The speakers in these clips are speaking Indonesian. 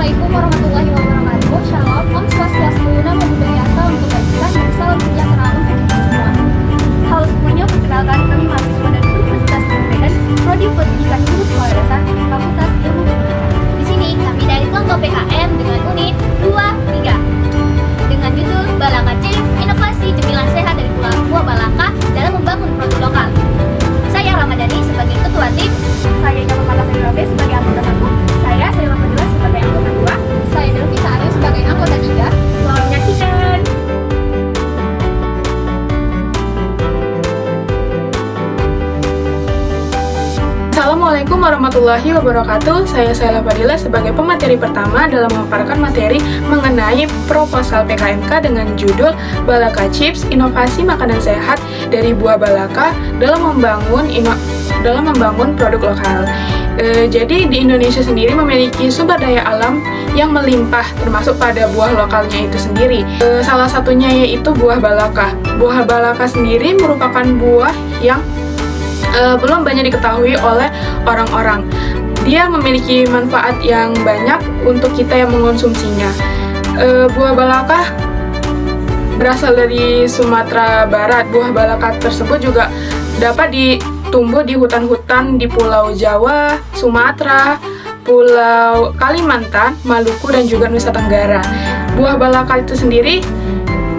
Assalamualaikum warahmatullahi wabarakatuh. Shalom, Om Swastiastu, Namo Buddhaya, salam kebajikan, dan salam sejahtera untuk kita semua. Halo semuanya, perkenalkan kami mahasiswa dari Universitas Negeri Medan, Prodi Pendidikan Guru Sekolah Dasar, Fakultas Ilmu Pendidikan. Di sini kami dari kelompok PKM dengan unit 2-3 dengan judul Balaka Chips, Inovasi Cemilan Sehat dari Buah Balaka dalam Membangun Produk Lokal. Saya Ramadhani sebagai ketua tim, saya Ika Permata Rabe sebagai anggota 1, saya Selma Fadila sebagai anggota 2, saya Delvita Aryo sebagai anggota 3. selamat menyaksikan. Assalamualaikum warahmatullahi wabarakatuh. Saya Selma Fadila sebagai pemateri pertama dalam memaparkan materi mengenai proposal PKMK dengan judul Balaka Chips, Inovasi Makanan Sehat dari Buah Balaka dalam membangun produk lokal. Jadi di Indonesia sendiri memiliki sumber daya alam yang melimpah termasuk pada buah lokalnya itu sendiri. Salah satunya yaitu buah balaka. Buah balaka sendiri merupakan buah yang belum banyak diketahui oleh orang-orang. Dia memiliki manfaat yang banyak untuk kita yang mengonsumsinya. Buah balaka berasal dari Sumatera Barat. Buah balaka tersebut juga dapat tumbuh di hutan-hutan di Pulau Jawa, Sumatera, Pulau Kalimantan, Maluku, dan juga Nusa Tenggara. Buah balaka itu sendiri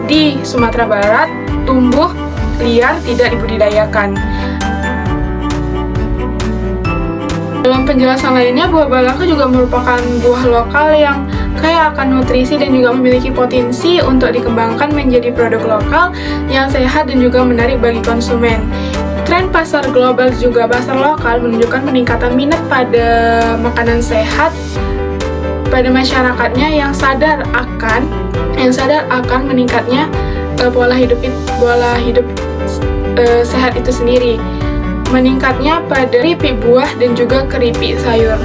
di Sumatera Barat tumbuh liar, tidak dibudidayakan. Dalam penjelasan lainnya, buah balaka juga merupakan buah lokal yang kaya akan nutrisi dan juga memiliki potensi untuk dikembangkan menjadi produk lokal yang sehat dan juga menarik bagi konsumen. Tren pasar global juga pasar lokal menunjukkan peningkatan minat pada makanan sehat pada masyarakatnya yang sadar akan meningkatnya pola hidup sehat itu sendiri. Meningkatnya pada keripik buah dan juga keripik sayur.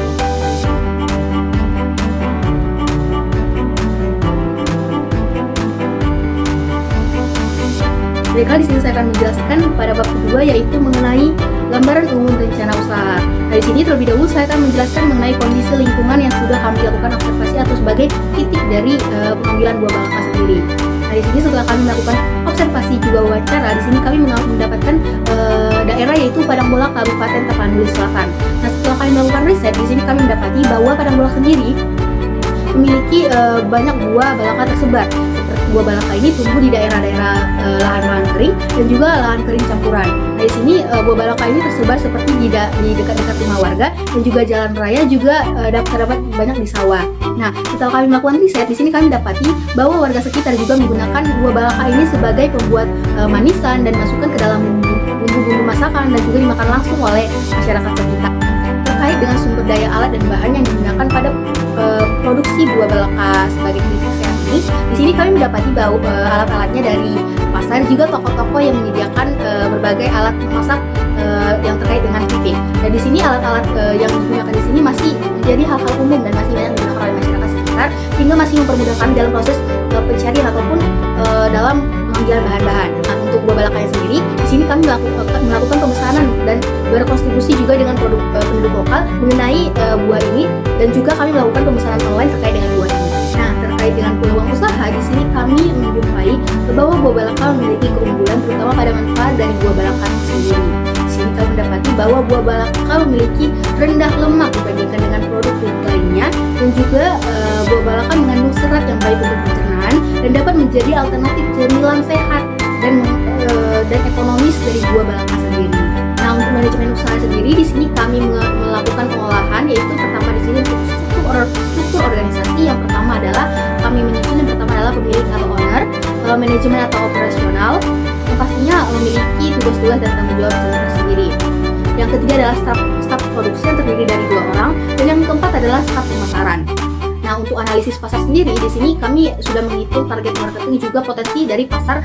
Baiklah, di sini saya akan menjelaskan pada bab kedua, yaitu mengenai gambaran umum rencana usaha. Nah, di sini terlebih dahulu saya akan menjelaskan mengenai kondisi lingkungan yang sudah kami lakukan observasi atau sebagai titik dari pengambilan buah balaka sendiri. Nah, di sini setelah kami melakukan observasi juga wawancara, di sini kami mendapatkan daerah yaitu Padangbola, Kabupaten Tapanuli Selatan. Nah, setelah kami melakukan riset, di sini kami mendapati bahwa Padangbola sendiri memiliki banyak buah balaka tersebar. Buah balaka ini tumbuh di daerah-daerah lahan-lahan kering dan juga lahan kering campuran. Nah, di sini buah balaka ini tersebar seperti di dekat-dekat rumah warga dan juga jalan raya juga terdapat banyak di sawah. Nah, setelah kami melakukan riset, di sini kami dapati bahwa warga sekitar juga menggunakan buah balaka ini sebagai pembuat manisan dan masukkan ke dalam bumbu-bumbu masakan dan juga dimakan langsung oleh masyarakat sekitar. Terkait dengan sumber daya alat dan bahan yang digunakan pada produksi buah balaka sebagai keripik sehat ini, di sini kami mendapati bahwa alat-alatnya dari pasar, juga toko-toko yang menyediakan berbagai alat memasak yang terkait dengan keripik. Dan di sini alat-alat yang digunakan di sini masih menjadi hal-hal umum dan masih banyak digunakan oleh masyarakat sekitar, sehingga masih mempermudahkan dalam proses pencarian ataupun dalam pengambilan bahan-bahan. Nah, untuk buah balakanya sendiri, di sini kami melakukan pemesanan dan berkontribusi juga dengan penduduk lokal mengenai buah ini, dan juga kami melakukan pemesanan online terkait dengan buah ini. Nah, terkait dengan peluang usaha, di sini kami menjumpai bahwa buah balaka memiliki keunggulan terutama pada manfaat dari buah balaka sendiri. Di sini kami mendapati bahwa buah balaka memiliki rendah lemak dibandingkan dengan produk lainnya, dan juga buah balaka mengandung serat yang baik untuk pencernaan dan dapat menjadi alternatif cemilan sehat dan ekonomis dari buah balaka sendiri. Nah, untuk manajemen usaha sendiri, di sini kami melakukan pengolahan, yaitu pertama di sini untuk struktur organisasi. Yang pertama adalah kami menyusun, yang pertama adalah pemilik atau owner, manajemen atau operasional yang pastinya memiliki tugas-tugas dan tanggung jawab tersendiri. Yang ketiga adalah staf produksi yang terdiri dari 2 orang, dan yang keempat adalah staf pemasaran. Nah, untuk analisis pasar sendiri, di sini kami sudah menghitung target marketing juga potensi dari pasar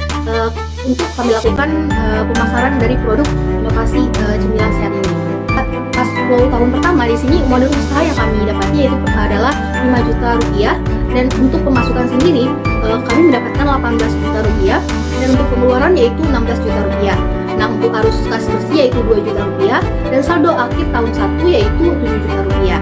untuk kami lakukan pemasaran dari produk inovasi cemilan sehat ini. Pas flow tahun pertama, di sini model usaha yang kami dapati yaitu adalah 5 juta rupiah, dan untuk pemasukan sendiri kami mendapatkan 18 juta rupiah, dan untuk pengeluaran yaitu 16 juta rupiah. Nah, untuk arus kas bersih yaitu 2 juta rupiah, dan saldo akhir tahun 1 yaitu 7 juta rupiah.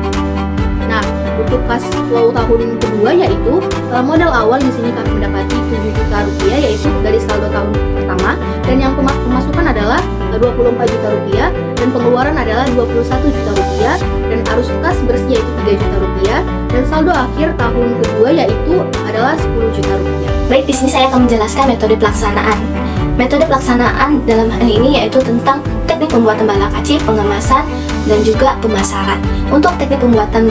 Nah, untuk untuk cash flow tahun kedua yaitu modal awal di sini kami mendapati 7 juta rupiah yaitu dari saldo tahun pertama, dan yang pemasukan adalah 24 juta rupiah dan pengeluaran adalah 21 juta rupiah, dan arus kas bersih yaitu 3 juta rupiah, dan saldo akhir tahun kedua yaitu adalah 10 juta rupiah. Baik, di sini saya akan menjelaskan metode pelaksanaan. Metode pelaksanaan dalam hal ini yaitu tentang teknik pembuatan balakacip, pengemasan, dan juga pemasaran. Untuk teknik pembuatan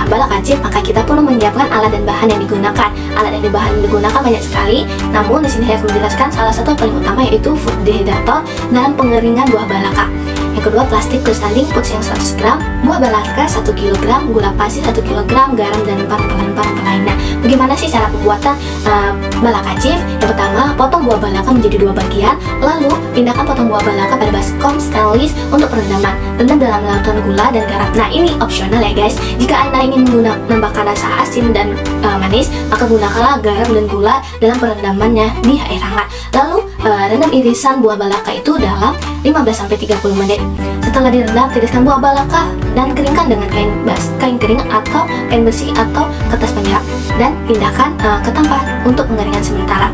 balakacip, maka kita perlu menyiapkan alat dan bahan yang digunakan. Alat dan bahan yang digunakan banyak sekali, namun di sini saya akan menjelaskan salah satu yang paling utama yaitu food dehydrator dalam pengeringan buah balaka. Yang kedua, plastik standing pouch yang 100 gram, buah balaka 1 kg, gula pasir 1 kg, garam, dan rempah-rempah lainnya. Bagaimana sih cara pembuatan balakacip? Yang pertama, potong buah balaka menjadi 2 bagian, lalu pindahkan potong buah balaka pada baskom stainless untuk perendaman. Rendam dalam lautan gula dan garam. Nah, ini opsional ya guys. Jika Anda ingin menambahkan rasa asin dan manis, maka gunakanlah garam dan gula dalam perendamannya di air hangat. Lalu rendam irisan buah balaka itu dalam 15-30 menit. Setelah direndam, tiriskan buah balaka dan keringkan dengan kain kering atau kain bersih atau kertas penyerap, dan pindahkan ke tempat untuk pengeringan sementara.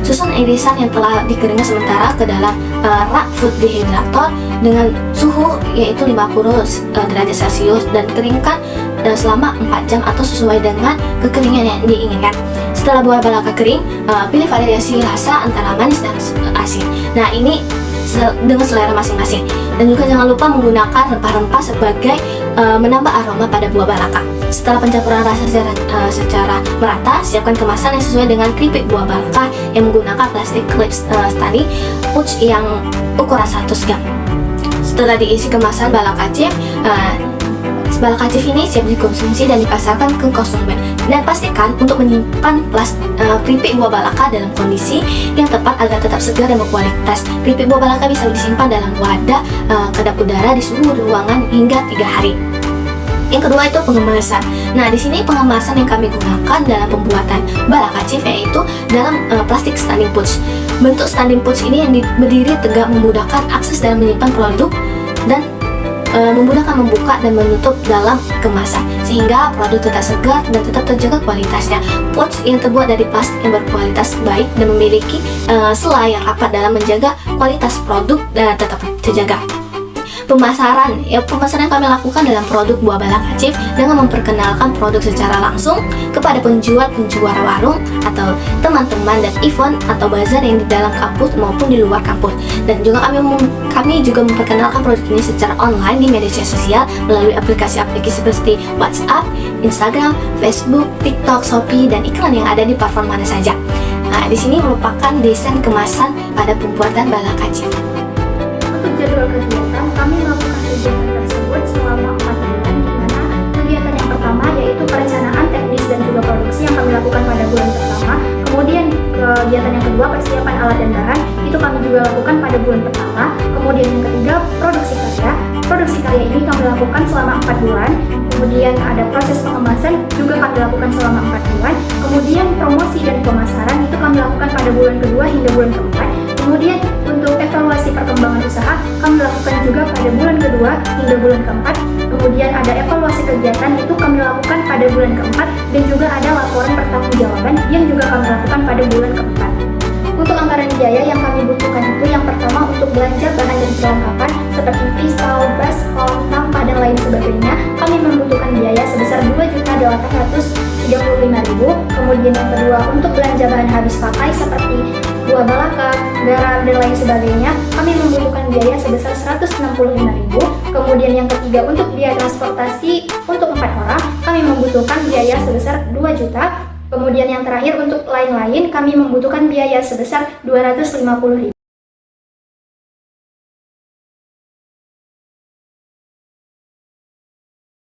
Susun irisan yang telah dikeringkan sementara ke dalam rak food dehydrator dengan suhu yaitu 50 derajat Celcius dan keringkan selama 4 jam atau sesuai dengan kekeringan yang diinginkan. Setelah buah balaka kering, pilih variasi rasa antara manis dan asin. Nah, ini dengan selera masing-masing. Dan juga jangan lupa menggunakan rempah-rempah sebagai menambah aroma pada buah balaka. Setelah pencampuran rasa secara merata, siapkan kemasan yang sesuai dengan keripik buah balaka yang menggunakan plastik clips standing pouch yang ukuran 100 gram. Setelah diisi kemasan balakacip, balakacip ini siap dikonsumsi dan dipasarkan ke konsumen. Dan pastikan untuk menyimpan keripik buah balaka dalam kondisi yang tepat agar tetap segar dan berkualitas. Keripik buah balaka bisa disimpan dalam wadah kedap udara di suhu ruangan hingga 3 hari. Yang kedua itu pengemasan. Nah, di sini pengemasan yang kami gunakan dalam pembuatan balakacip yaitu dalam plastik standing pouch. Bentuk standing pouch ini yang berdiri tegak memudahkan akses dalam menyimpan produk dan memudahkan membuka dan menutup dalam kemasan sehingga produk tetap segar dan tetap terjaga kualitasnya. Pouch yang terbuat dari plastik yang berkualitas baik dan memiliki selai yang rapat dalam menjaga kualitas produk dan tetap terjaga. Pemasaran yang kami lakukan dalam produk buah balakacip dengan memperkenalkan produk secara langsung kepada penjual warung atau teman-teman dan event atau bazar yang di dalam kampus maupun di luar kampus. Dan juga kami juga memperkenalkan produk ini secara online di media sosial melalui aplikasi-aplikasi seperti WhatsApp, Instagram, Facebook, TikTok, Shopee, dan iklan yang ada di platform mana saja. Nah, di sini merupakan desain kemasan pada pembuatan balakacip. Untuk jadwal kegiatan, kami melakukan kegiatan tersebut selama 4 bulan, di mana kegiatan yang pertama yaitu perencanaan teknis dan juga produksi yang kami lakukan pada bulan pertama. Kemudian kegiatan yang kedua, persiapan alat dan bahan, itu kami juga lakukan pada bulan pertama. Kemudian yang ketiga, produksi karya. Produksi karya ini kami lakukan selama 4 bulan. Kemudian ada proses pengemasan juga kami lakukan selama 4 bulan. Kemudian promosi dan pemasaran itu kami lakukan pada bulan kedua hingga bulan keempat. Kemudian untuk evaluasi perkembangan usaha kami lakukan juga pada bulan kedua hingga bulan keempat. Kemudian ada evaluasi kegiatan itu kami lakukan pada bulan keempat, dan juga ada laporan pertanggungjawaban yang juga kami lakukan pada bulan keempat. Untuk anggaran biaya yang kami butuhkan itu yang pertama untuk belanja bahan dan perlengkapan seperti pisau, baskom, tampah, dan lain sebagainya kami membutuhkan biaya sebesar 2.835.000. Kemudian yang kedua untuk belanja bahan habis pakai seperti buah balaka, garam, dan lain sebagainya kami membutuhkan biaya sebesar 165.000. Kemudian yang ketiga untuk biaya transportasi untuk 4 orang kami membutuhkan biaya sebesar 2 juta. Kemudian yang terakhir untuk lain-lain kami membutuhkan biaya sebesar 250.000.